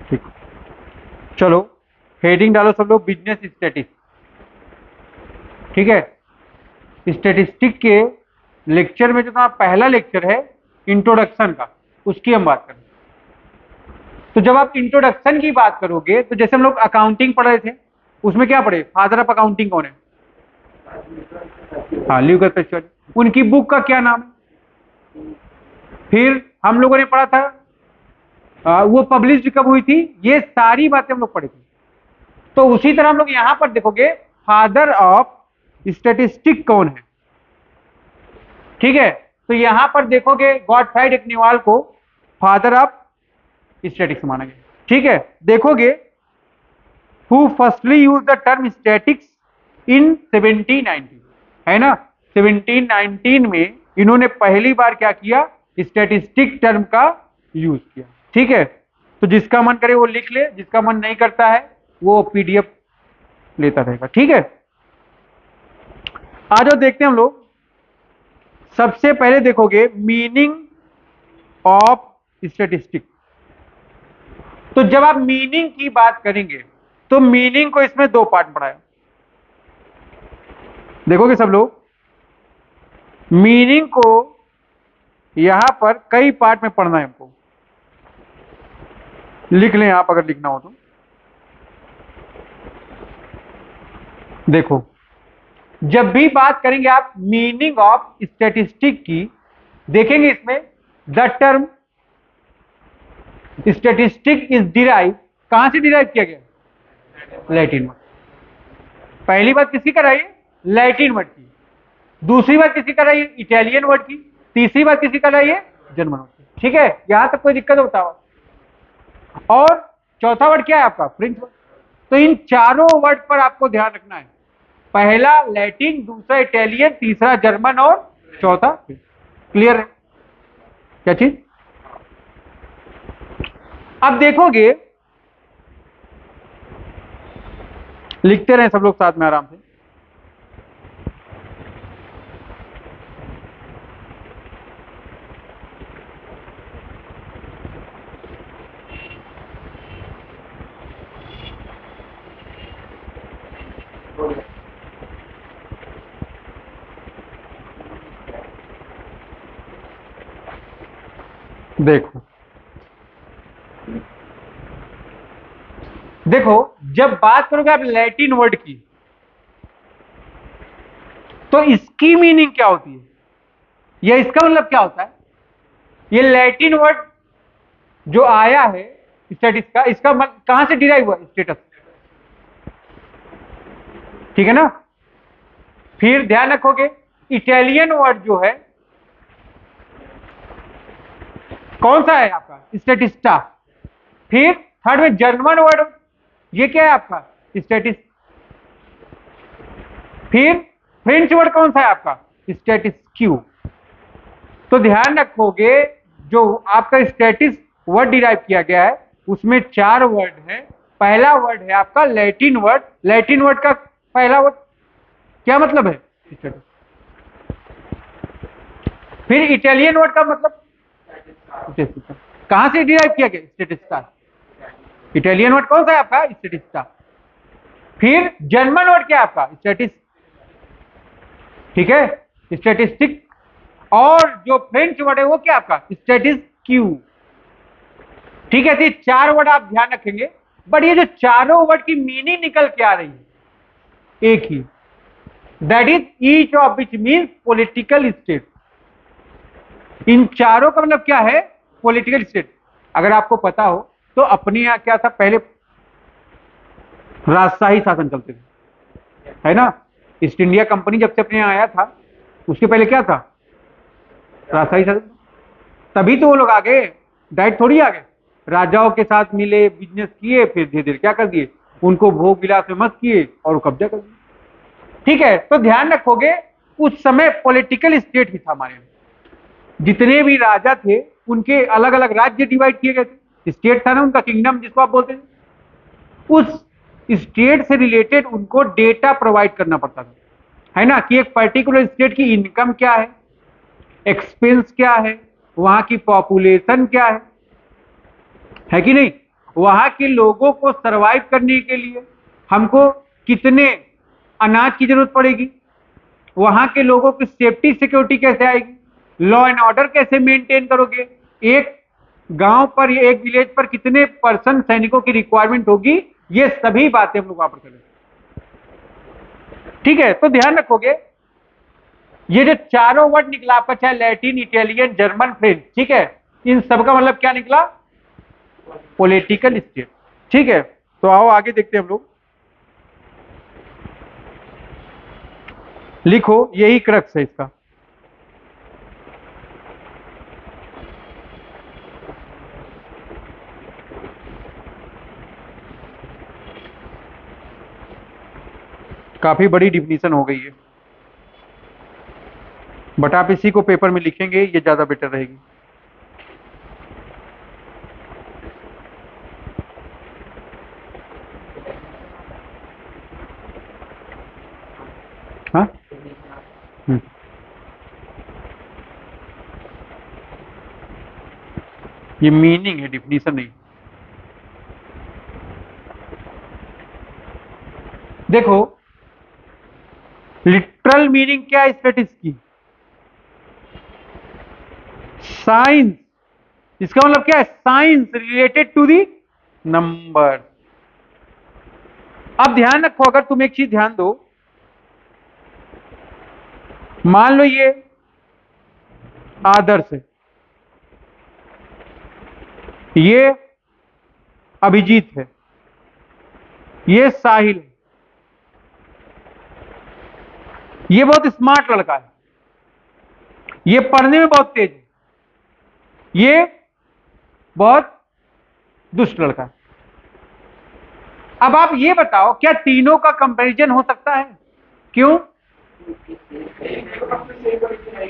ठीक, चलो हेडिंग डालो सब लोग, बिजनेस स्टैटिस्टिक्स। ठीक है, स्टैटिस्टिक के लेक्चर में जो था पहला लेक्चर है इंट्रोडक्शन का, उसकी हम बात करें। तो जब आप इंट्रोडक्शन की बात करोगे तो जैसे हम लोग अकाउंटिंग पढ़ रहे थे, उसमें क्या पढ़े, फादर ऑफ अकाउंटिंग कौन है? हाँ, ल्यूकास पैस्चर। उनकी बुक का क्या नाम है? फिर हम लोगों ने पढ़ा था वो पब्लिश कब हुई थी, ये सारी बातें हम लोग पढ़े थे। तो उसी तरह हम लोग यहां पर देखोगे फादर ऑफ स्टैटिस्टिक कौन है। ठीक है, तो यहां पर देखोगे गॉडफ्राइड एक्निवाल को फादर ऑफ स्टैटिक्स माना गया। ठीक है, देखोगे who firstly use the term statistics in 1790, है ना, 1719 में इन्होंने पहली बार क्या किया, स्टैटिस्टिक टर्म का यूज किया। ठीक है, तो जिसका मन करे वो लिख ले, जिसका मन नहीं करता है वो पीडीएफ लेता रहेगा। ठीक है, आ जाओ देखते हैं हम लोग। सबसे पहले देखोगे मीनिंग ऑफ स्टैटिस्टिक। तो जब आप मीनिंग की बात करेंगे तो मीनिंग को इसमें दो पार्ट पढ़ा है। देखोगे सब लोग, मीनिंग को यहां पर कई पार्ट में पढ़ना है हमको। लिख लें आप अगर लिखना हो तो। देखो, जब भी बात करेंगे आप मीनिंग ऑफ स्टैटिस्टिक की, देखेंगे इसमें the term statistic is derive, कहां से डिराइव किया गया? Latin word. पहली बात किसकी कराई? लैटिन वर्ड की। दूसरी बात किसकी कराई? इटालियन वर्ड की। तीसरी बात किसकी कराई है? जर्मन वर्ड की। ठीक है, यहां तक कोई दिक्कत होता है? और चौथा वर्ड क्या है आपका? French word. तो इन चारों वर्ड पर आपको ध्यान रखना है, पहला लैटिन, दूसरा इटालियन, तीसरा जर्मन और चौथा फ्रेंच। क्लियर है क्या चीज? अब देखोगे, लिखते रहे सब लोग साथ में आराम से। देखो देखो, जब बात करोगे आप लैटिन वर्ड की, तो इसकी मीनिंग क्या होती है, या इसका मतलब क्या होता है? ये लैटिन वर्ड जो आया है स्टेटिस का, इसका मतलब कहां से डिराइव हुआ? स्टेटस। ठीक है ना। फिर ध्यान रखोगे इटालियन वर्ड जो है कौन सा है आपका? स्टेटिस्टा। फिर थर्ड में जर्मन वर्ड, ये क्या है आपका? स्टेटिस। फिर फ्रेंच वर्ड कौन सा है आपका? Stasis Q. तो ध्यान रखोगे जो आपका स्टेटिस वर्ड डिराइव किया गया है उसमें चार वर्ड है। पहला वर्ड है आपका लैटिन वर्ड। लैटिन वर्ड का पहला वर्ड क्या मतलब है? स्टेटिस। फिर इटालियन वर्ड का मतलब स्टेटिस्टा। कहां से डिराइव किया गया? स्टेटिस्टा। इटालियन वर्ड कौन सा है आपका? स्टेटिस्टा। फिर जर्मन वर्ड क्या है आपका? स्टेटिस। ठीक है, स्टेटिस्टिक। और जो फ्रेंच वर्ड है वो क्या आपका? Stasis Q. ठीक है, तो चार वर्ड आप ध्यान रखेंगे, बट ये जो चारों वर्ड की मीनिंग निकल के आ रही है एक ही, that is each of which means political state. इन चारों का मतलब क्या है? Political state. अगर आपको पता हो तो अपने यहां क्या था, पहले राजशाही शासन चलते थे, है ना। ईस्ट इंडिया कंपनी जब से अपने यहां आया था, उसके पहले क्या था? राजशाही शासन। तभी तो वो लोग आ गए, डायरेक्ट थोड़ी आ गए। राजाओं के साथ मिले, बिजनेस किए, फिर धीरे धीरे क्या कर दिए, उनको भोग विलास में मस्त किए और वो कब्जा कर दिए। ठीक है, तो ध्यान रखोगे उस समय पॉलिटिकल स्टेट ही था हमारे यहाँ। जितने भी राजा थे उनके अलग अलग राज्य डिवाइड किए गए थे, स्टेट था ना उनका, किंगडम जिसको आप बोलते थे। उस स्टेट से रिलेटेड उनको डेटा प्रोवाइड करना पड़ता था, है ना, कि एक पर्टिकुलर स्टेट की इनकम क्या है, एक्सपेंस क्या है, वहां की पॉपुलेशन क्या है कि नहीं, वहां के लोगों को सरवाइव करने के लिए हमको कितने अनाज की जरूरत पड़ेगी, वहां के लोगों की सेफ्टी सिक्योरिटी कैसे आएगी, लॉ एंड ऑर्डर कैसे मेंटेन करोगे, एक गांव पर, एक विलेज पर कितने पर्सन सैनिकों की रिक्वायरमेंट होगी, ये सभी बातें हम लोग वहां पर करेंगे। ठीक है, तो ध्यान रखोगे ये जो चारों वर्ड निकला आपका, चाहे लैटिन, इटालियन, जर्मन, फ्रेंच, ठीक है, इन सबका मतलब क्या निकला, पॉलिटिकल स्टेट। ठीक है, तो आओ आगे देखते हैं हम लोग। लिखो, यही क्रक्स है इसका। काफी बड़ी डिफिनीशन हो गई है, बट आप इसी को पेपर में लिखेंगे, ये ज्यादा बेटर रहेगी। हाँ, ये मीनिंग है, डिफिनीशन नहीं। देखो, लिटरल मीनिंग क्या है स्टैटिस्टिक्स की, साइंस, इसका मतलब क्या है, science related to the number. अब ध्यान रखो, अगर तुम एक चीज ध्यान दो, मान लो ये आदर्श है, ये अभिजीत है, ये साहिल है, ये बहुत स्मार्ट लड़का है, ये पढ़ने में बहुत तेज है, ये बहुत दुष्ट लड़का है। अब आप ये बताओ, क्या तीनों का कंपैरिजन हो सकता है? क्यों?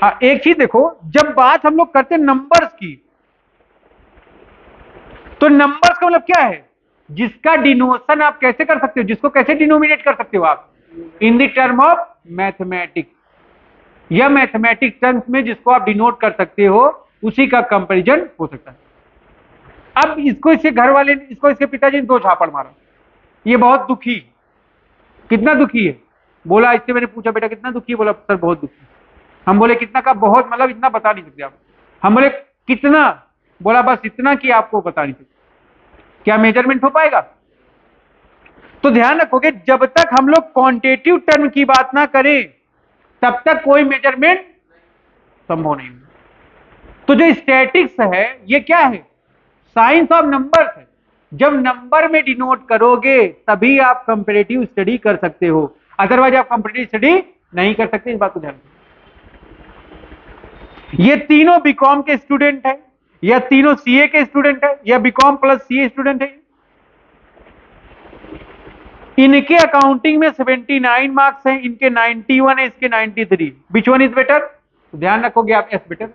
हाँ, एक चीज देखो, जब बात हम लोग करते हैं नंबर्स की, तो नंबर्स का मतलब क्या है, जिसका डिनोशन आप कैसे कर सकते हो, जिसको कैसे डिनोमिनेट कर सकते हो आप, in the term of mathematics, या मैथमेटिक्स टर्म्स में जिसको आप डिनोट कर सकते हो, उसी का कंपैरिजन हो सकता है। अब इसको इसके घर वाले ने, इसको इसके पिताजी ने 2 झापड़ मारा, ये बहुत दुखी, कितना दुखी है, बोला, इससे मैंने पूछा बेटा कितना दुखी है, बोला सर बहुत दुखी। हम बोले कितना का, बहुत, मतलब इतना बता नहीं सकते आप। हम बोले कितना, बोला बस इतना कि आपको बता नहीं सकते। क्या मेजरमेंट हो पाएगा? तो ध्यान रखोगे, जब तक हम लोग क्वांटिटेटिव टर्म की बात ना करें, तब तक कोई मेजरमेंट संभव नहीं। तो जो स्टैटिक्स है, ये क्या है, साइंस ऑफ नंबर्स है। जब नंबर में डिनोट करोगे तभी आप कंपैरेटिव स्टडी कर सकते हो, अदरवाइज आप कंपैरेटिव स्टडी नहीं कर सकते, इस बात को ध्यान रखो। ये तीनों बीकॉम के स्टूडेंट है, या तीनों सीए के स्टूडेंट है, या बीकॉम प्लस सीए स्टूडेंट है। इनके अकाउंटिंग में 79 मार्क्स हैं, इनके 91 है, इसके 93। Which one is better? ध्यान रखोगे आप, एस बेटर।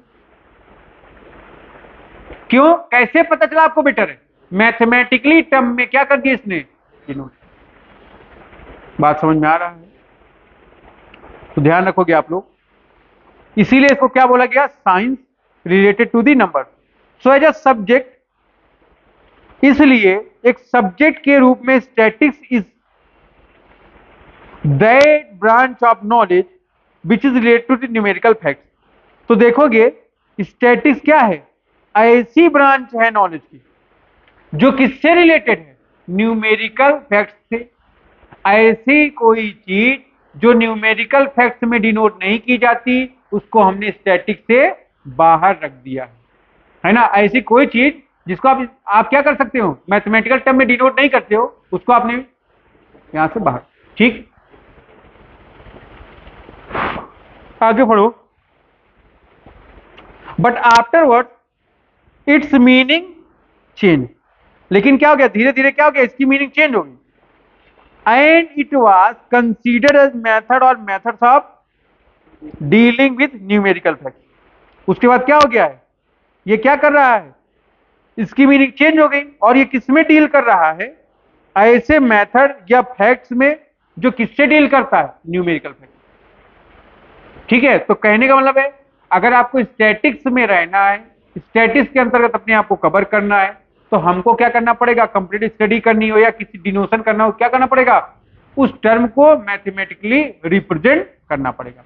क्यों, कैसे पता चला आपको बेटर है? मैथमेटिकली टर्म में क्या कर दिया इसने, डिनोट। बात समझ में आ रहा है? तो ध्यान रखोगे आप लोग, इसीलिए इसको क्या बोला गया, science related to the number. So as a subject, इसलिए एक सब्जेक्ट के रूप में statics is that branch of knowledge which is related to the numerical facts. तो देखोगे स्टैटिक्स क्या है, ऐसी ब्रांच है नॉलेज की जो किससे रिलेटेड है, न्यूमेरिकल फैक्ट्स से। ऐसी कोई चीज जो न्यूमेरिकल फैक्ट्स में डिनोट नहीं की जाती, उसको हमने स्टैटिक्स से बाहर रख दिया है ना। ऐसी कोई चीज जिसको आप क्या कर सकते हो, मैथमेटिकल टर्म में डिनोट नहीं करते हो, उसको आपने यहां से बाहर। ठीक, आगे बढ़ो। But afterward it's meaning change. लेकिन क्या हो गया, धीरे धीरे क्या हो गया, इसकी मीनिंग चेंज हो गई। And it was considered as method और methods of dealing with numerical facts. उसके बाद क्या हो गया है, ये क्या कर रहा है, इसकी मीनिंग चेंज हो गई, और ये किसमें डील कर रहा है, ऐसे मेथड या फैक्ट्स में जो किससे डील करता है, न्यूमेरिकल फैक्ट। ठीक है, तो कहने का मतलब है, अगर आपको स्टैटिक्स में रहना है, स्टैटिक्स के अंतर्गत अपने आप को कवर करना है, तो हमको क्या करना पड़ेगा, कंप्लीट स्टडी करनी हो या किसी डिनोशन करना हो, क्या करना पड़ेगा, उस टर्म को मैथमेटिकली रिप्रेजेंट करना पड़ेगा।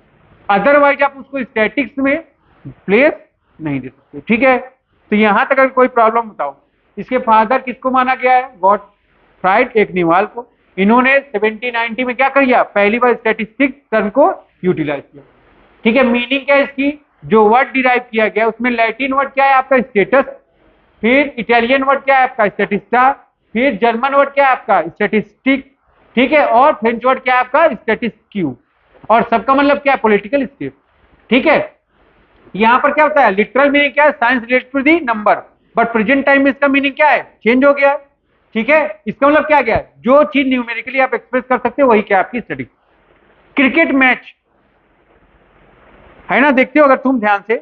अदरवाइज आप उसको स्टैटिक्स में प्लेस नहीं दे सकते। ठीक है, तो यहां तक अगर कोई प्रॉब्लम बताओ। इसके फादर किसको माना गया है, गॉटफ्राइड एकनीवाल को। इन्होंने 1790 में क्या किया, पहली बार स्टैटिस्टिक्स टर्म को यूटिलाइज किया। ठीक है, मीनिंग क्या है इसकी, जो वर्ड डिराइव किया गया उसमें लैटिन वर्ड क्या है आपका, स्टेटस, फिर इटालियन वर्ड क्या है आपका, स्टैटिस्टा, फिर जर्मन वर्ड क्या है आपका, स्टैटिस्टिक, ठीक है, और फ्रेंच वर्ड क्या है आपका, स्टैटिस्क्यू, और सबका मतलब क्या है, पॉलिटिकल स्टेट। ठीक है, यहां पर क्या होता है, लिटरल मीनिंग क्या है, science related to the number, but present time में इसका मीनिंग क्या है, चेंज हो गया है। ठीक है, इसका मतलब क्या गया, जो चीज न्यूमेरिकली आप एक्सप्रेस कर सकते हो वही क्या आपकी स्टडी। क्रिकेट मैच है ना, देखते हो अगर तुम ध्यान से,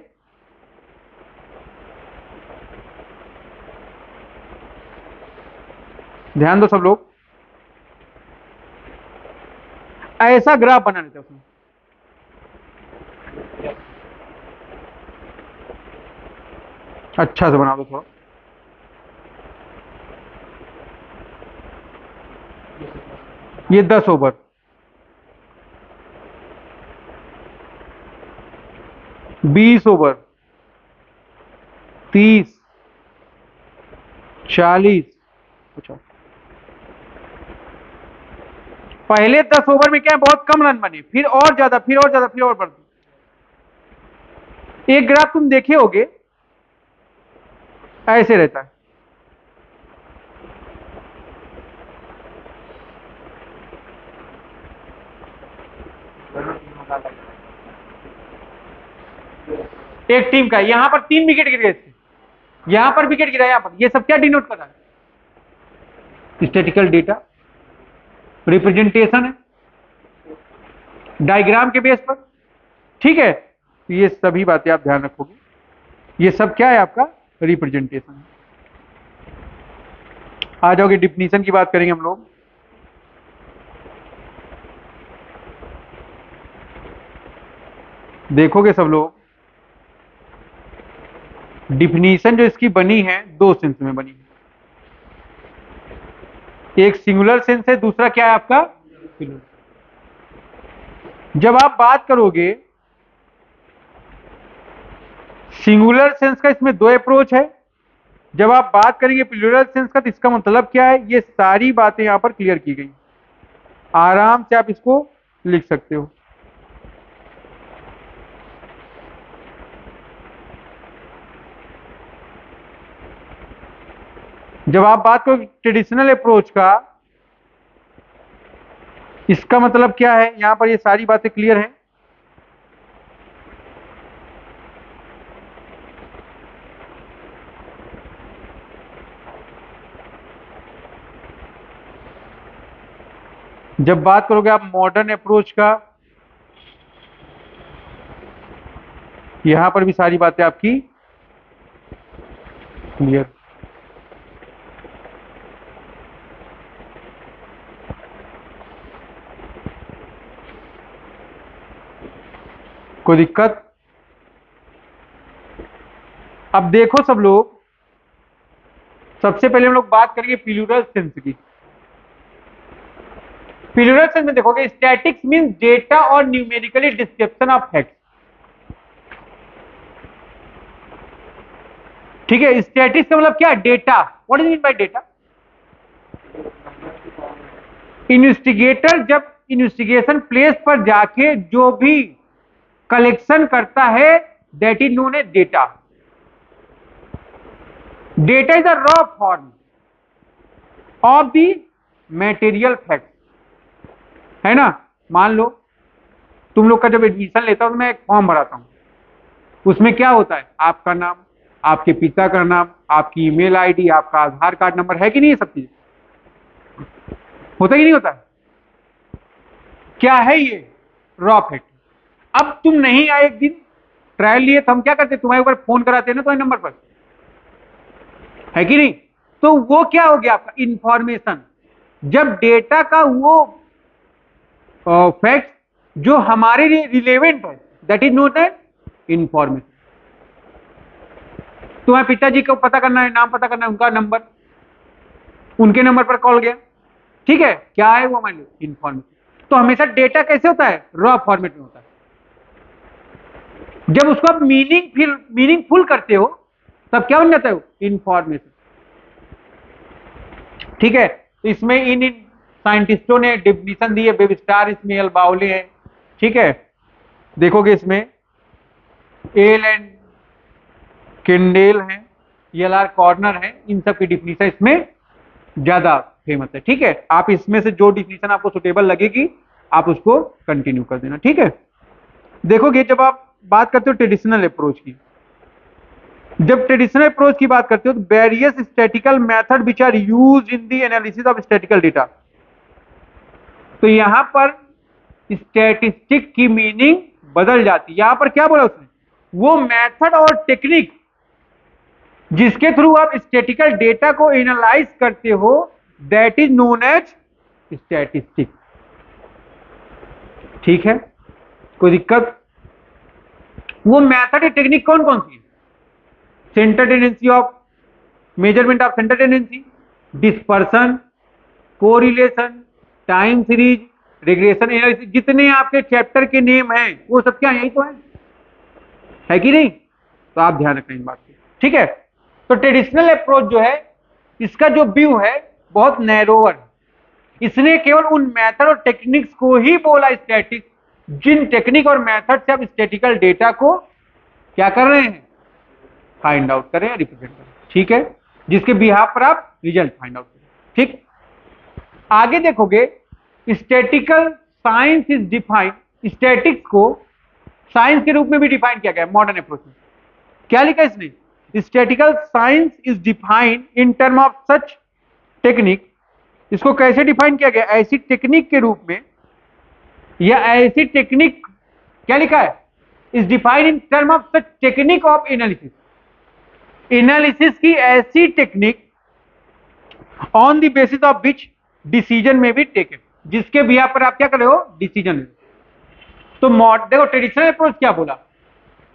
ध्यान दो सब लोग, ऐसा ग्राफ बना लेते उसमें, अच्छा से बना दो थोड़ा। ये 10 ओवर, 20 ओवर, 30, 40, अच्छा, पहले 10 ओवर में क्या है, बहुत कम रन बने, फिर और ज्यादा, फिर और ज्यादा, फिर और बढ़। एक ग्राफ तुम देखे होगे, ऐसे रहता है। एक टीम का यहां पर 3 विकेट गिर गए थे, यहां पर विकेट गिरा, यहां पर, ये सब क्या डिनोट कर रहा है, स्टैटिकल डेटा, रिप्रेजेंटेशन है डायग्राम के बेस पर। ठीक है, तो ये सभी बातें आप ध्यान रखोगे, ये सब क्या है आपका, रिप्रेजेंटेशन। आ जाओगे, डिफिनीशन की बात करेंगे हम लोग। देखोगे सब लोग, डिफिनीशन जो इसकी बनी है दो सेंस में बनी है, एक सिंगुलर सेंस है, दूसरा क्या है आपका प्लूरल। जब आप बात करोगे सिंगुलर सेंस का, इसमें दो अप्रोच है। जब आप बात करेंगे प्लूरल सेंस का, तो इसका मतलब क्या है, ये सारी बातें यहां पर क्लियर की गई, आराम से आप इसको लिख सकते हो। जब आप बात करो ट्रेडिशनल अप्रोच का, इसका मतलब क्या है, यहां पर ये सारी बातें क्लियर हैं। जब बात करोगे आप मॉडर्न अप्रोच का, यहां पर भी सारी बातें आपकी क्लियर। कोई दिक्कत? अब देखो सब लोग, सबसे पहले हम लोग बात करेंगे प्लूरल सेंस की। प्लूरल सेंस में देखोगे, स्टैटिक्स मींस डेटा और न्यूमेरिकली डिस्क्रिप्शन ऑफ फैक्ट्स। ठीक है, स्टैटिक्स का मतलब क्या है, data. What is mean by data? Investigator जब इन्वेस्टिगेशन प्लेस पर जाके जो भी कलेक्शन करता है, that is known as data. Data is a raw form of the material fact, है ना। मान लो तुम लोग का जब एडमिशन लेता हूं तो मैं एक फॉर्म भराता हूं, उसमें क्या होता है, आपका नाम, आपके पिता का नाम, आपकी ईमेल आईडी, आपका आधार कार्ड नंबर, है कि नहीं, ये सब चीज होता है कि नहीं होता है? क्या है ये, रॉ फैक्ट। अब तुम नहीं आए एक दिन, ट्रायल लिए, तो हम क्या करते, तुम्हारे ऊपर फोन कराते हैं ना तुम्हारे नंबर पर, है कि नहीं। तो वो क्या हो गया आपका इंफॉर्मेशन। जब डेटा का वो फैक्ट जो हमारे लिए रिलेवेंट है, that is note as information. तुम्हारे पिताजी को पता करना है, नाम पता करना है, उनका नंबर, उनके नंबर पर कॉल गया, ठीक है, क्या है वो हमारे लिए इंफॉर्मेशन। तो हमेशा डेटा कैसे होता है, रॉ फॉर्मेट में होता है। जब उसको आप मीनिंगफुल करते हो तब क्या बन जाता है, इंफॉर्मेशन। ठीक है, तो इसमें इन साइंटिस्टों ने डिफिनीशन दी है, वेबस्टर इसमें एल बाउले है, ठीक है। देखोगे इसमें एल एंड किंडेल है, एल आर कॉर्नर है, इन सब की डिफिनीशन इसमें ज्यादा फेमस है, ठीक है। आप इसमें से जो डिफिनीशन आपको सुटेबल लगेगी आप उसको कंटिन्यू कर देना, ठीक है। देखोगे जब आप बात करते हो ट्रेडिशनल अप्रोच की, जब ट्रेडिशनल अप्रोच की बात करते हो तो various statical method which are used in the analysis of statical data. तो यहां पर स्टैटिस्टिक की मीनिंग बदल जाती है। यहां पर क्या बोला उसने, वो मेथड और टेक्निक जिसके थ्रू आप स्टैटिकल डेटा को एनालाइज करते हो, that is known as statistic. ठीक है, कोई दिक्कत? वो मेथड या टेक्निक कौन कौन सी है, centre tendency of measurement of centre tendency, dispersion, correlation, time series, regression analysis, जितने आपके चैप्टर के नेम हैं वो सब क्या यही तो है कि नहीं? तो आप ध्यान रखें इन बात को, ठीक है। तो ट्रेडिशनल अप्रोच जो है, इसका जो व्यू है बहुत नैरोवर है। इसने केवल उन मेथड और टेक्निक्स को ही बोला स्टैटिक, जिन टेक्निक और मेथड से आप स्टैटिकल डेटा को क्या कर रहे हैं, फाइंड आउट करें, रिप्रेजेंट करें, ठीक है, जिसके बिहाफ पर आप रिजल्ट फाइंड आउट करें, ठीक। आगे देखोगे statistical science is defined, statics को साइंस के रूप में भी डिफाइन किया गया मॉडर्न अप्रोच में। क्या लिखा इसने, statistical science is defined in term of such technique. इसको कैसे डिफाइन किया गया, ऐसी टेक्निक के रूप में, या ऐसी टेक्निक, क्या लिखा है, is defined in term of such technique of analysis, analysis की ऐसी technique on the basis of which decision में बी टेकन, जिसके बिहाफ पर आप क्या कर रहे हो, डिसीजन। तो देखो ट्रेडिशनल अप्रोच क्या बोला,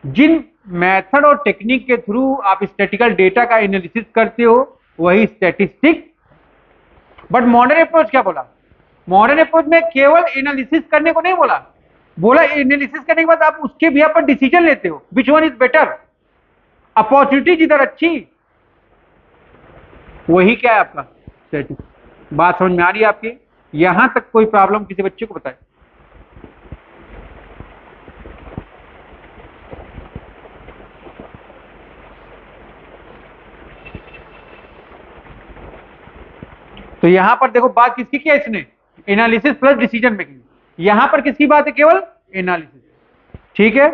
जिन मेथड और टेक्निक के थ्रू आप स्टैटिकल डेटा का एनालिसिस करते हो वही स्टैटिस्टिक। बट मॉडर्न अप्रोच क्या बोला, मॉडर्न अप्रोच में केवल एनालिसिस करने को नहीं बोला, बोला एनालिसिस करने के बाद आप उसके बिहाफ पर डिसीजन लेते हो, which one is better, opportunity जिधर अच्छी वही क्या है आपका स्टैटिस्टिक। बात समझ में आ रही है आपकी? यहां तक कोई प्रॉब्लम किसी बच्चे को बताए? तो यहां पर देखो बात किसकी किया इसने, एनालिसिस प्लस डिसीजन मेकिंग। यहां पर किसकी बात है, केवल एनालिसिस, ठीक है।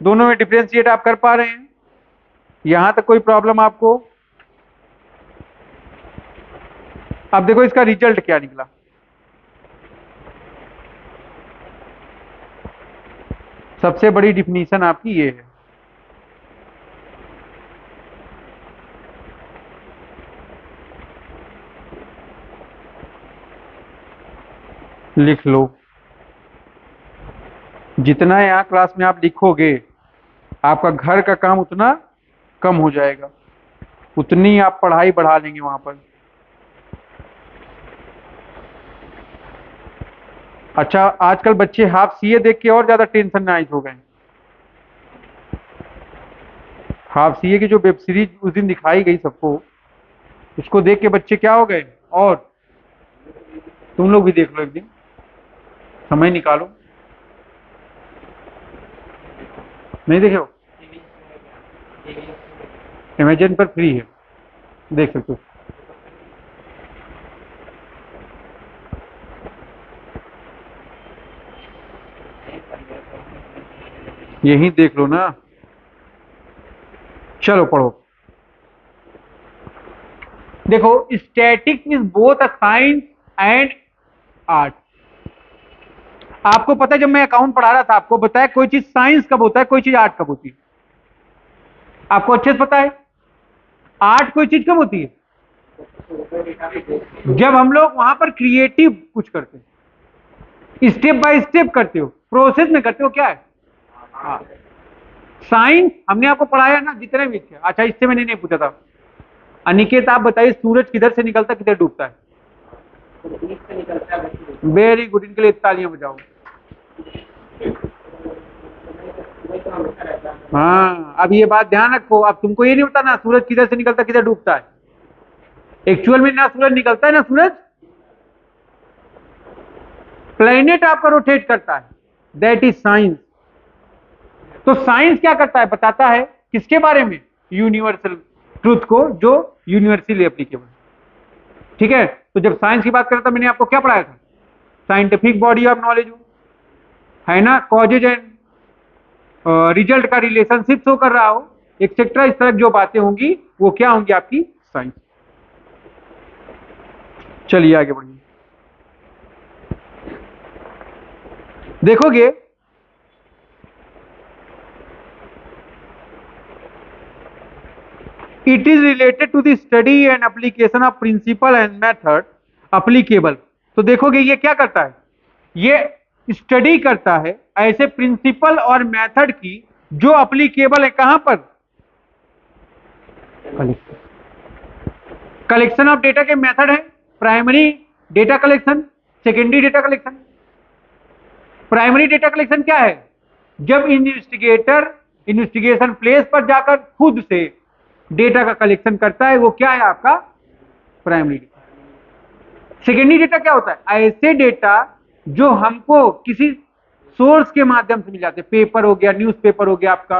दोनों में डिफरेंशिएट आप कर पा रहे हैं? यहां तक कोई प्रॉब्लम आपको? अब देखो इसका रिजल्ट क्या निकला। सबसे बड़ी डिफिनीशन आपकी ये है, लिख लो। जितना यहां क्लास में आप लिखोगे आपका घर का काम उतना कम हो जाएगा, उतनी आप पढ़ाई बढ़ा लेंगे वहां पर। अच्छा, आजकल बच्चे हाफ सीए देख के और ज्यादा टेंशनाइज हो गए। हाफ सीए की जो वेब सीरीज उस दिन दिखाई गई सबको, उसको देख के बच्चे क्या हो गए। और तुम लोग भी देख लो, एक दिन समय निकालो। नहीं देखे हो? अमेजन पर फ्री है, देख सकते हो। यही देख लो ना। चलो पढ़ो। देखो static is both a science and art. आपको पता है जब मैं अकाउंट पढ़ा रहा था आपको बताया कोई चीज साइंस कब होता है, कोई चीज आर्ट कब होती है, आपको अच्छे से पता है। आर्ट कोई चीज कब होती है, जब हम लोग वहां पर क्रिएटिव कुछ करते हैं, स्टेप बाय स्टेप करते हो, प्रोसेस में करते हो, क्या है साइंस। हमने आपको पढ़ाया ना जितने भी थे। अच्छा इससे मैंने नहीं पूछा था, अनिकेत आप बताइए सूरज किधर से निकलता है किधर डूबता है? वेरी गुड, इनके लिए तालियां बजाओ। हाँ, अब ये बात ध्यान रखो, अब तुमको ये नहीं पता ना सूरज किधर से निकलता किधर डूबता है। एक्चुअल में ना सूरज निकलता है ना सूरज, प्लेनेट आपका रोटेट करता है, दैट इज साइंस। तो साइंस क्या करता है, बताता है किसके बारे में, यूनिवर्सल ट्रूथ को, जो यूनिवर्सली एप्लीकेबल। ठीक है, तो जब साइंस की बात करता मैंने आपको क्या पढ़ाया था, साइंटिफिक बॉडी ऑफ नॉलेज है ना, कॉजेज एंड रिजल्ट का रिलेशनशिप शो कर रहा हो एक्सेट्रा, इस तरह जो बातें होंगी वो क्या होंगी आपकी साइंस। चलिए आगे बढ़िए, देखोगे it is related to the study and application of principle and method applicable. तो देखोगे ये क्या करता है, ये स्टडी करता है ऐसे प्रिंसिपल और मेथड की जो अप्लीकेबल है कहां पर, कलेक्शन ऑफ डेटा के मेथड है, primary data collection, secondary data collection. Primary data collection क्या है, जब इन्वेस्टिगेटर इन्वेस्टिगेशन प्लेस पर जाकर खुद से डेटा का कलेक्शन करता है, वो क्या है आपका प्राइमरी डेटा। सेकेंडरी डेटा क्या होता है, ऐसे डेटा जो हमको किसी सोर्स के माध्यम से मिल जाते हैं, पेपर हो गया, न्यूज़पेपर हो गया आपका,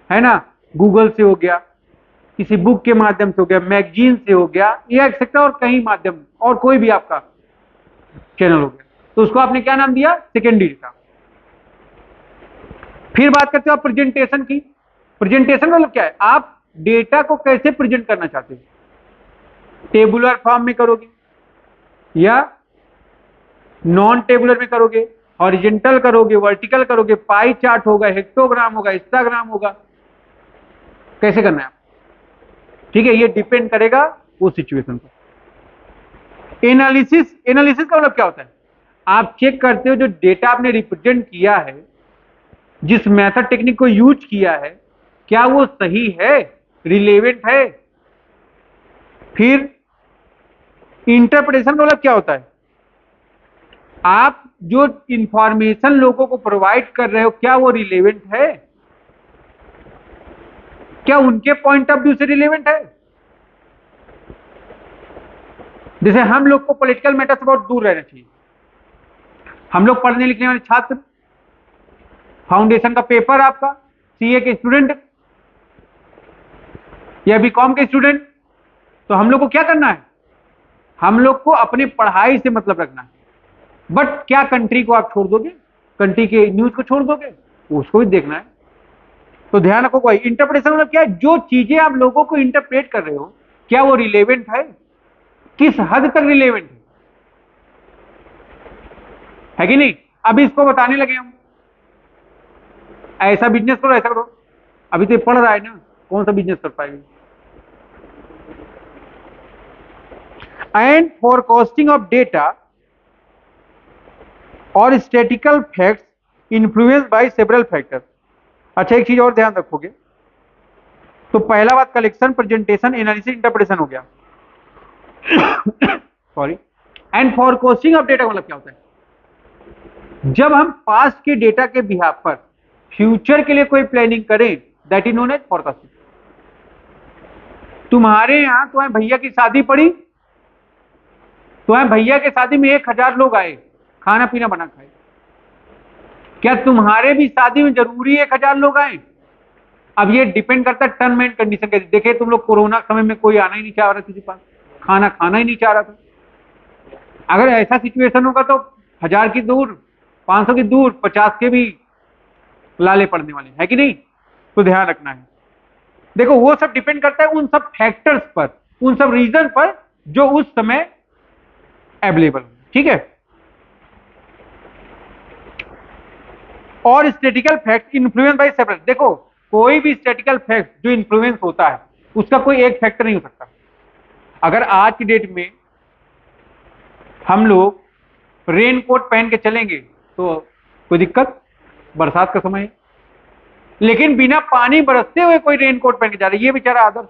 है ना, गूगल से हो गया, किसी बुक के माध्यम से हो गया, मैगजीन से हो गया, या एक्सेट्रा और कहीं माध्यम, और कोई भी आपका चैनल हो गया, तो उसको आपने क्या नाम दिया, सेकेंडरी डेटा। फिर बात करते हो आप प्रेजेंटेशन की। प्रेजेंटेशन मतलब क्या है, आप डेटा को कैसे प्रेजेंट करना चाहते हो, टेबुलर फॉर्म में करोगे या नॉन टेबुलर में करोगे, हॉरिजेंटल करोगे, वर्टिकल करोगे, पाई चार्ट होगा, हिस्टोग्राम होगा, हिस्टाग्राम होगा, कैसे करना है आप, ठीक है, ये डिपेंड करेगा उस सिचुएशन पर। एनालिसिस, एनालिसिस का मतलब क्या होता है, आप चेक करते हो जो डेटा आपने रिप्रेजेंट किया है, जिस मेथड टेक्निक को यूज किया है, क्या वो सही है, रिलेवेंट है। फिर इंटरप्रिटेशन का मतलब क्या होता है, आप जो इंफॉर्मेशन लोगों को प्रोवाइड कर रहे हो क्या वो रिलेवेंट है, क्या उनके पॉइंट ऑफ व्यू से रिलेवेंट है। जैसे हम लोग को पॉलिटिकल मैटर से बहुत दूर रहना चाहिए, हम लोग पढ़ने लिखने वाले छात्र, फाउंडेशन का पेपर आपका, सीए के स्टूडेंट या बीकॉम के स्टूडेंट, तो हम लोग को क्या करना है, हम लोग को अपनी पढ़ाई से मतलब रखना है। बट क्या कंट्री को आप छोड़ दोगे, कंट्री के न्यूज को छोड़ दोगे, उसको भी देखना है। तो ध्यान रखो, कोई इंटरप्रिटेशन मतलब क्या है, जो चीजें आप लोगों को इंटरप्रेट कर रहे हो क्या वो रिलेवेंट है, किस हद तक रिलेवेंट है कि नहीं। अभी इसको बताने लगे हम, ऐसा बिजनेस करो, ऐसा करो, अभी तो पढ़ रहा है ना, कौन सा बिजनेस कर पाएंगे। And for costing of data और statistical facts influence by several factor. अच्छा एक चीज और ध्यान रखोगे, तो पहला बात कलेक्शन, प्रेजेंटेशन, एनालिसिस, इंटरप्रिटेशन हो गया। Sorry, and for costing of data मतलब क्या होता है, जब हम पास्ट के डेटा के बिहाफ पर फ्यूचर के लिए कोई प्लानिंग करें, that is known as forecasting. तुम्हारे यहां तुम्हारे भैया की शादी पड़ी, तुम्हारे भैया के शादी में 1000 लोग आए, खाना पीना बना खाए, क्या तुम्हारे भी शादी में जरूरी 1000 लोग आए। अब ये डिपेंड करता है टर्म एंड कंडीशन के। देखिए तुम लोग कोरोना समय में कोई आना ही नहीं चाह रहा, किसी पास खाना खाना ही नहीं चाह रहा था। अगर ऐसा सिचुएशन होगा तो 1000 की दूर, 500 की दूर, 50 के भी लाले पड़ने वाले है कि नहीं। तो ध्यान रखना है, देखो वो सब डिपेंड करता है उन सब फैक्टर्स पर, उन सब रीजन पर जो उस समय अवेलेबल, ठीक है। और statistical fact influence by several, देखो कोई भी स्टैटिकल फैक्ट जो इन्फ्लुएंस होता है उसका कोई एक फैक्टर नहीं हो सकता। अगर आज की डेट में हम लोग रेन कोट पहन के चलेंगे तो कोई दिक्कत, बरसात का समय है, लेकिन बिना पानी बरसते हुए कोई रेन कोट पहन के जा रहा है, ये बेचारा आदर्श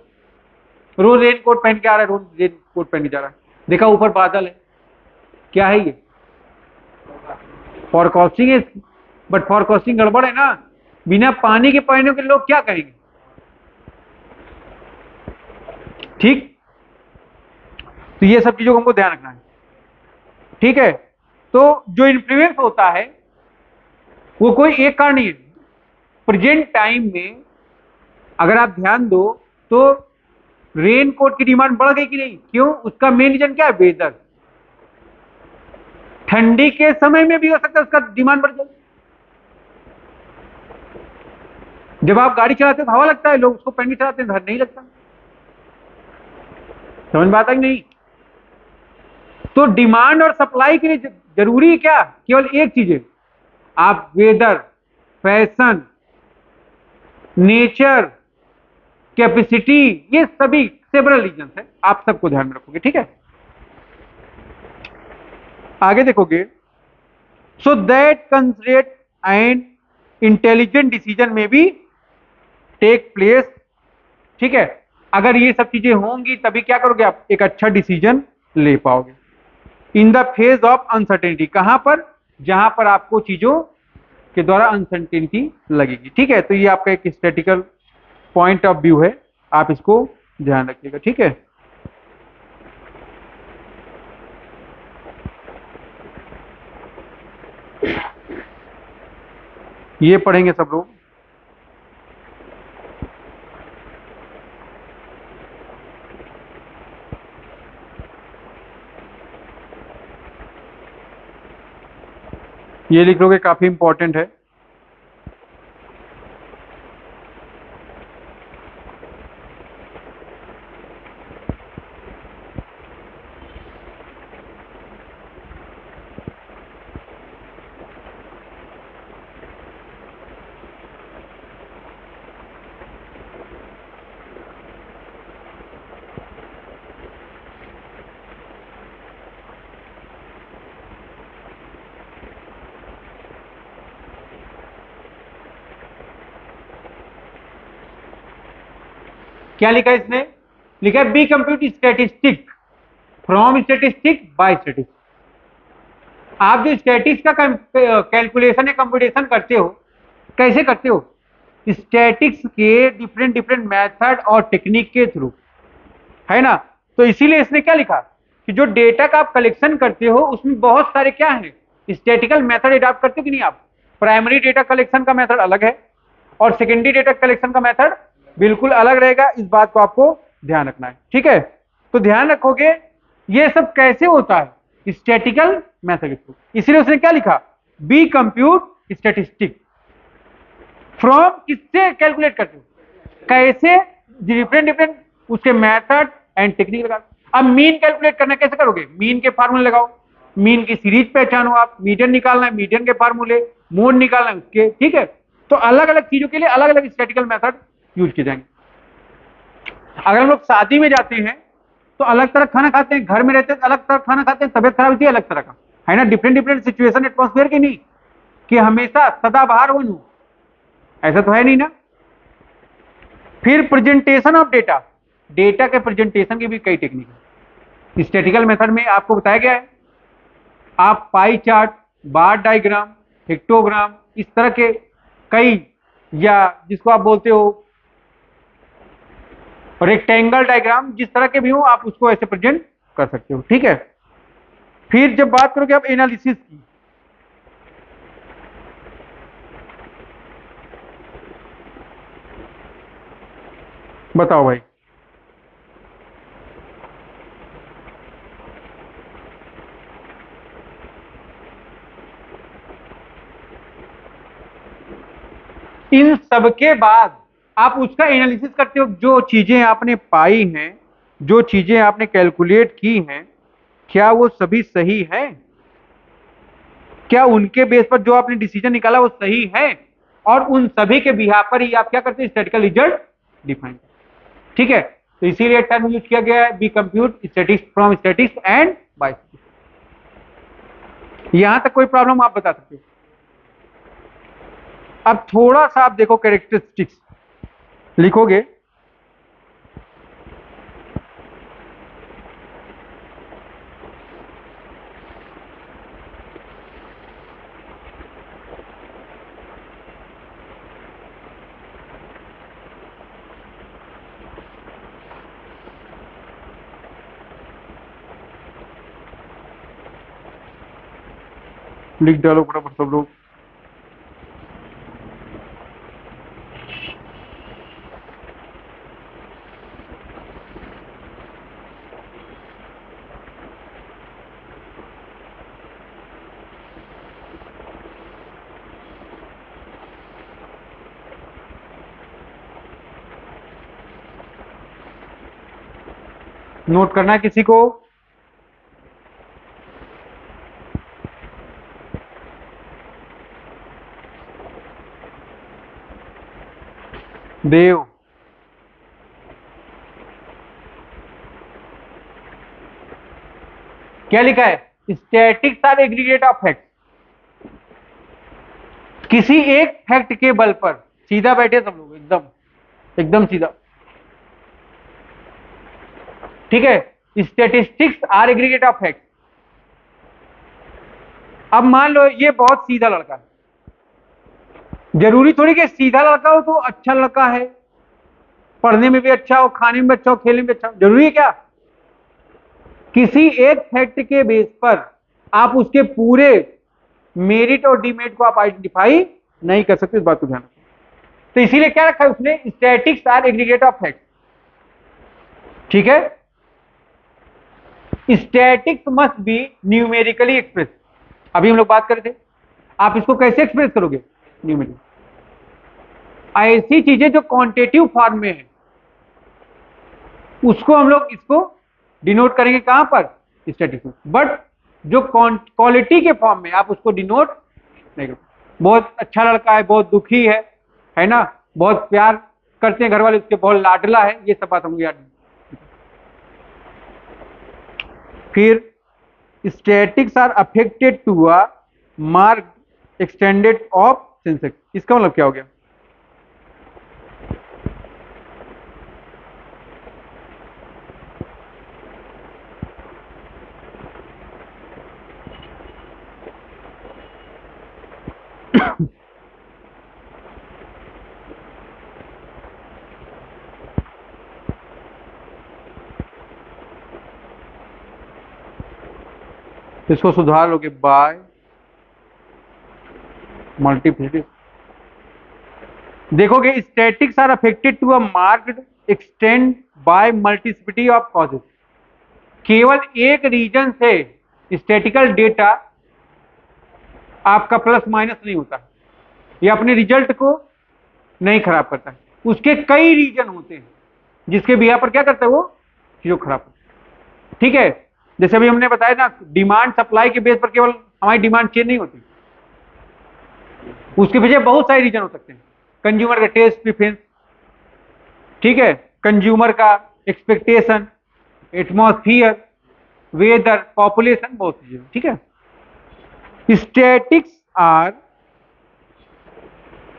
रोज रेन कोट पहन के आ रहा है, रोज रेन कोट पहन के जा रहा है, देखा ऊपर बादल है, क्या है ये? फॉरकास्टिंग है, बट फॉरकास्टिंग गड़बड़ है ना। बिना पानी के पहने के लोग क्या करेंगे? ठीक, तो ये सब चीजों को हमको ध्यान रखना है। ठीक है, तो जो इन्फ्लुएंस होता है वो कोई एक कारण नहीं है। प्रेजेंट टाइम में अगर आप ध्यान दो तो रेन कोट की डिमांड बढ़ गई कि नहीं? क्यों? उसका मेन रीजन क्या है? वेदर। ठंडी के समय में भी हो सकता है उसका डिमांड बढ़ जाए। जब आप गाड़ी चलाते हो तो हवा लगता है, लोग उसको पहन के चलाते हैं, नहीं लगता। समझ में आता है कि नहीं? तो डिमांड और सप्लाई के लिए जरूरी है क्या? केवल एक चीज है, आप वेदर, फैशन, नेचर, कैपेसिटी, ये सभी सेवरल रीजन है, आप सबको ध्यान में रखोगे। ठीक है, आगे देखोगे। So that considerate and intelligent decision में भी टेक प्लेस। ठीक है, अगर ये सब चीजें होंगी तभी क्या करोगे आप? एक अच्छा डिसीजन ले पाओगे। In the phase of uncertainty, कहां पर? जहां पर आपको चीजों के द्वारा अनसर्टेनिटी लगेगी। ठीक है, तो ये आपका एक स्टैटिकल पॉइंट ऑफ व्यू है, आप इसको ध्यान रखिएगा। ठीक है, ये पढ़ेंगे सब लोग। ये लिख लोगे, काफी इंपॉर्टेंट है। क्या लिखा है इसने? लिखा है be compute statistic from statistic by statistic. आप जो स्टैटिक्स का कैलकुलेशन या कंप्यूटेशन करते हो, कैसे करते हो? स्टैटिक्स के डिफरेंट डिफरेंट मेथड और टेक्निक के थ्रू, है ना। तो इसीलिए इसने क्या लिखा कि जो डेटा का आप कलेक्शन करते हो उसमें बहुत सारे क्या है, स्टैटिकल मेथड अडॉप्ट करते हो कि नहीं आप? प्राइमरी डेटा कलेक्शन का मेथड अलग है और सेकेंडरी डेटा कलेक्शन का मेथड बिल्कुल अलग रहेगा, इस बात को आपको ध्यान रखना है। ठीक है, तो ध्यान रखोगे ये सब कैसे होता है, स्टैटिकल मेथड। इसलिए उसने क्या लिखा? बी कंप्यूट स्टैटिस्टिक फ्रॉम, किससे कैलकुलेट करते हो, कैसे, डिफरेंट डिफरेंट उसके मेथड एंड टेक्निक लगा। अब मीन कैलकुलेट करना कैसे करोगे? मीन के फार्मूले लगाओ, मीन की सीरीज पहचानो, आप मीडियन निकालना है, मीडियन के फार्मूले, मोड निकालना है उसके। ठीक है, तो अलग अलग चीजों के लिए अलग अलग स्टैटिकल मेथड यूज किए जाएंगे। अगर हम लोग शादी में जाते हैं तो अलग तरह खाना खाते हैं, घर में रहते हैं अलग तरह खाना खाते हैं, तबियत खराब होती है अलग तरह का, है ना। डिफरेंट डिफरेंट सिचुएशन एटमॉस्फेयर की नहीं कि हमेशा सदाबहार बनूं, ऐसा तो है नहीं ना। फिर प्रेजेंटेशन ऑफ डेटा, डेटा के प्रेजेंटेशन की भी कई टेक्निक है स्टैटिकल मेथड में, आपको बताया गया है। आप पाई चार्ट, बार डायग्राम, हिक्टोग्राम, इस तरह के कई, या जिसको आप बोलते हो रेक्टेंगल डायग्राम, जिस तरह के भी हो आप उसको ऐसे प्रेजेंट कर सकते हो। ठीक है, फिर जब बात करोगे आप एनालिसिस की, बताओ भाई। इन सबके बाद आप उसका एनालिसिस करते हो, जो चीजें आपने पाई हैं, जो चीजें आपने कैलकुलेट की हैं, क्या वो सभी सही है? क्या उनके बेस पर जो आपने डिसीजन निकाला वो सही है? और उन सभी के बिहार पर ही आप क्या करते हैं? Statical result define. ठीक है, तो इसीलिए टर्म यूज किया गया है be compute statistics from statistics and by statistics. यहां तक कोई प्रॉब्लम आप बता सकते हो? अब थोड़ा सा आप देखो कैरेक्टरिस्टिक्स लिखोगे, लिख डालो फटाफट सब लोग। नोट करना है किसी को? देव, क्या लिखा है? Statics are aggregate of fact. किसी एक फैक्ट के बल पर, सीधा बैठे सब लोग, एकदम एकदम सीधा, ठीक है। Statistics are aggregate of fact. अब मान लो ये बहुत सीधा लड़का है, जरूरी थोड़ी कि सीधा लड़का हो तो अच्छा लड़का है, पढ़ने में भी अच्छा हो, खाने में भी अच्छा हो, खेलने में भी अच्छा हो, जरूरी है क्या? किसी एक फैक्ट के बेस पर आप उसके पूरे मेरिट और डिमेरिट को आप आइडेंटिफाई नहीं कर सकते, इस बात को ध्यान रखो। तो इसीलिए क्या रखा है उसने? Statics are aggregate of fact, ठीक है। Statics must be numerically express. अभी हम लोग बात कर रहे थे, आप इसको कैसे एक्सप्रेस करोगे? न्यूमेरिकली। ऐसी चीजें जो क्वांटिटेटिव फॉर्म में है उसको हम लोग इसको डिनोट करेंगे कहां पर? स्टैटिक्स में। बट जो क्वालिटी के फॉर्म में आप उसको डिनोट नहीं करो। बहुत अच्छा लड़का है, बहुत दुखी है ना, बहुत प्यार करते हैं घर वाले उसके, बहुत लाडला है, ये सब बात हमको याद नहीं। फिर statics are affected to a mark extended of Sensex. इसका मतलब क्या हो गया? इसको सुधार लोगे बाय मल्टीप्लिसिटी। देखोगे statics are affected to a marked extend by multiplicity of causes. केवल एक रीजन से स्टैटिकल डेटा आपका प्लस माइनस नहीं होता, ये अपने रिजल्ट को नहीं खराब करता है, उसके कई रीजन होते हैं जिसके बिहा पर क्या करता है वो चीजों खराब करता है, ठीक है। जैसे अभी हमने बताया ना, डिमांड सप्लाई के बेस पर केवल हमारी डिमांड चेंज नहीं होती, उसके पीछे बहुत सारे रीजन हो सकते हैं। कंज्यूमर का टेस्ट प्रिफरेंस, ठीक है, कंज्यूमर का एक्सपेक्टेशन, एटमॉस्फियर, वेदर, पॉपुलेशन, बहुत चीजें, ठीक है। स्टैटिक्स आर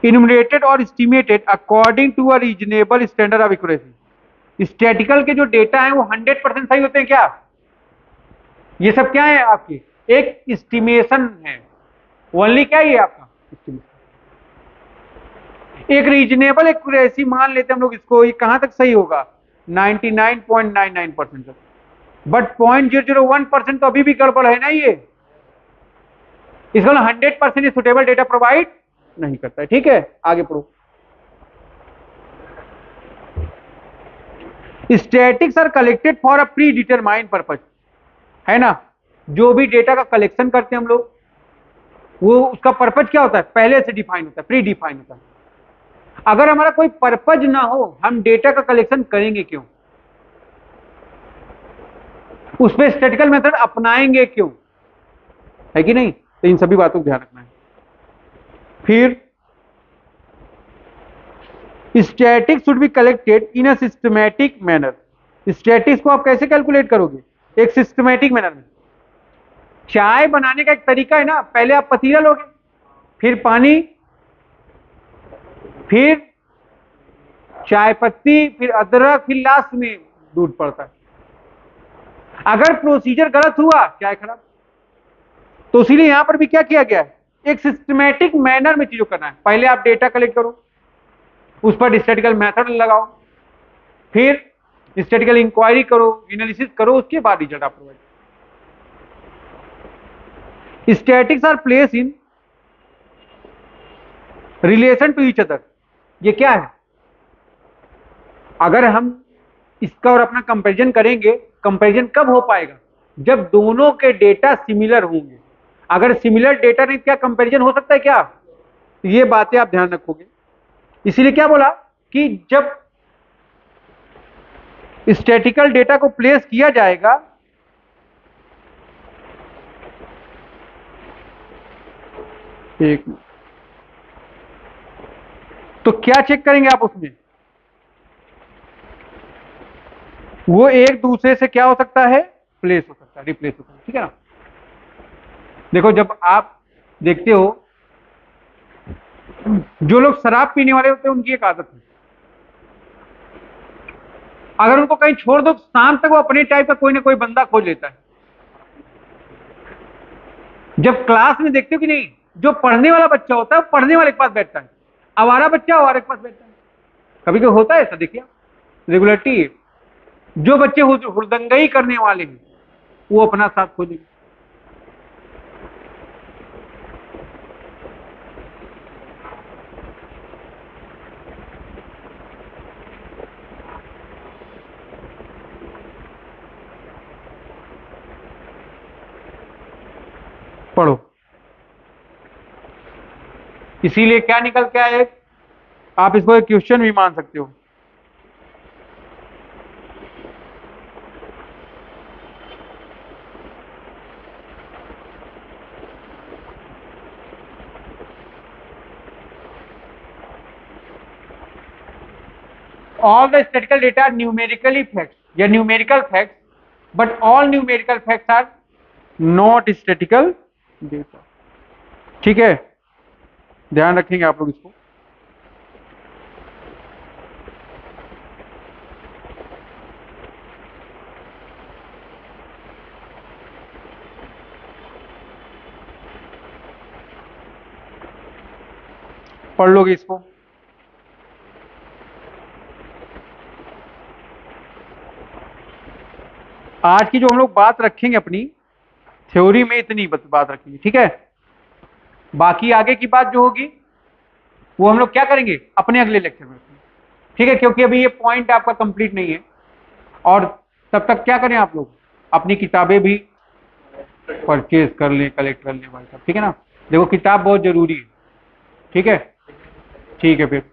इनुमरेटेड और estimated according to a reasonable standard of accuracy. Statical के जो डेटा है वो 100% सही होते हैं क्या? ये सब क्या है आपकी? एक एस्टिमेशन है, ओनली क्या है आपका एस्टिमेशन। एक रीजनेबल एक्यूरेसी मान लेते हैं हम लोग इसको, ये कहां तक सही होगा? 99.99% तक। बट 0.001% तो अभी भी गड़बड़ है ना ये, इसका 100% सुटेबल डेटा प्रोवाइड नहीं करता है, ठीक है। आगे पढ़ो। Statics are collected for a predetermined purpose, है ना। जो भी डेटा का कलेक्शन करते हैं हम लोग, वो उसका पर्पज क्या होता है? पहले से डिफाइन होता है, प्री डिफाइन होता है। अगर हमारा कोई पर्पज ना हो, हम डेटा का कलेक्शन करेंगे क्यों? उस पर स्टैटिकल मेथड अपनाएंगे क्यों? है कि नहीं? तो इन सभी बातों को ध्यान रखना है। फिर statics should be collected in a systematic manner. Statics को आप कैसे कैलकुलेट करोगे? एक सिस्टमैटिक मैनर में। चाय बनाने का एक तरीका है ना, पहले आप पतीला लोगे, फिर पानी, फिर चाय पत्ती, फिर अदरक, फिर लास्ट में दूध पड़ता है। अगर प्रोसीजर गलत हुआ, चाय खराब। तो इसीलिए यहां पर भी क्या किया गया है? एक सिस्टमैटिक मैनर में चीजों करना है। पहले आप डेटा कलेक्ट करो, उस पर स्टैटिकल मेथड लगाओ, फिर स्टैटिकल इंक्वायरी करो, एनालिसिस करो, उसके बाद रिजल्ट आप provide. Statics are place in relation to each other. ये क्या है? अगर हम इसका और अपना कंपैरिजन करेंगे, कंपैरिजन कब हो पाएगा? जब दोनों के डेटा सिमिलर होंगे। अगर सिमिलर डेटा नहीं, क्या कंपैरिजन हो सकता है क्या? ये बातें आप ध्यान रखोगे। इसीलिए क्या बोला कि जब स्टैटिकल डेटा को प्लेस किया जाएगा, एक तो क्या चेक करेंगे आप उसमें? वो एक दूसरे से क्या हो सकता है? प्लेस हो सकता है, रिप्लेस हो सकता है। ठीक है ना? देखो, जब आप देखते हो जो लोग शराब पीने वाले होते हैं, उनकी एक आदत है, अगर उनको कहीं छोड़ दो, शाम तक वो अपने टाइप का कोई ना कोई बंदा खोज लेता है। जब क्लास में देखते हो कि नहीं, जो पढ़ने वाला बच्चा होता है वो पढ़ने वाले के पास बैठता है, आवारा बच्चा आवारा के पास बैठता है। कभी कभी होता है ऐसा, देखिए, रेगुलरिटी है। जो बच्चे हुड़दंगई करने वाले हैं वो अपना साथ खोजेंगे। पढ़ो। इसीलिए क्या निकल के आए, आप इसको एक क्वेश्चन भी मान सकते हो। All the statistical data are numerically facts या numerical facts, but all numerical facts are not statistical data। ठीक है, ध्यान रखेंगे आप लोग इसको। पढ़ लोगे इसको। आज की जो हम लोग बात रखेंगे अपनी थ्योरी में, इतनी बात रखेंगे। ठीक है, बाकी आगे की बात जो होगी वो हम लोग क्या करेंगे अपने अगले लेक्चर में। ठीक है, क्योंकि अभी ये पॉइंट आपका कंप्लीट नहीं है। और तब तक क्या करें आप लोग, अपनी किताबें भी परचेज कर लें, कलेक्ट कर लें भाई साहब। ठीक है ना? देखो, किताब बहुत जरूरी है। ठीक है, ठीक है फिर।